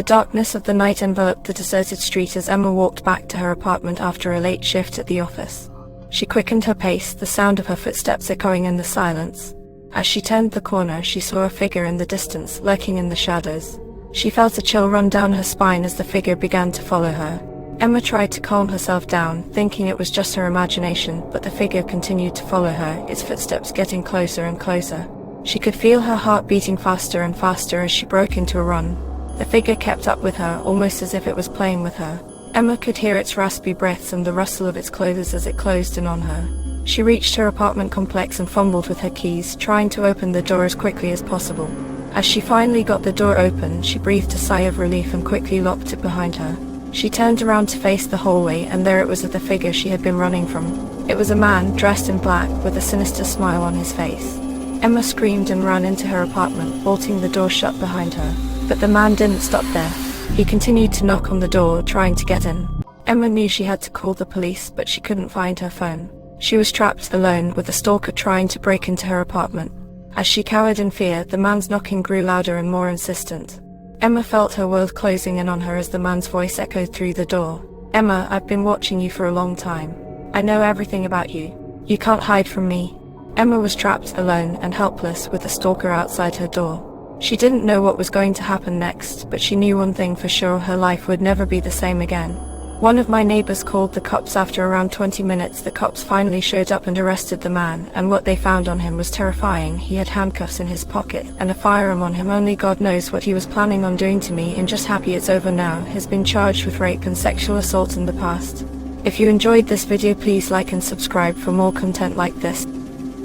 darkness of the night enveloped the deserted street as Emma walked back to her apartment after a late shift at the office. She quickened her pace, the sound of her footsteps echoing in the silence. As she turned the corner, she saw a figure in the distance, lurking in the shadows. She felt a chill run down her spine as the figure began to follow her. Emma tried to calm herself down, thinking it was just her imagination, but the figure continued to follow her, its footsteps getting closer and closer. She could feel her heart beating faster and faster as she broke into a run. The figure kept up with her, almost as if it was playing with her. Emma could hear its raspy breaths and the rustle of its clothes as it closed in on her. She reached her apartment complex and fumbled with her keys, trying to open the door as quickly as possible. As she finally got the door open, she breathed a sigh of relief and quickly locked it behind her. She turned around to face the hallway, and there it was, the figure she had been running from. It was a man, dressed in black, with a sinister smile on his face. Emma screamed and ran into her apartment, bolting the door shut behind her. But the man didn't stop there. He continued to knock on the door, trying to get in. Emma knew she had to call the police, but she couldn't find her phone. She was trapped alone, with the stalker trying to break into her apartment. As she cowered in fear, the man's knocking grew louder and more insistent. Emma felt her world closing in on her as the man's voice echoed through the door. "Emma, I've been watching you for a long time. I know everything about you. You can't hide from me." Emma was trapped alone and helpless with the stalker outside her door. She didn't know what was going to happen next, but she knew one thing for sure: her life would never be the same again. One of my neighbors called the cops. After around 20 minutes, the cops finally showed up and arrested the man, and what they found on him was terrifying. He had handcuffs in his pocket and a firearm on him. Only God knows what he was planning on doing to me, and just happy it's over now. He's been charged with rape and sexual assault in the past. If you enjoyed this video, please like and subscribe for more content like this.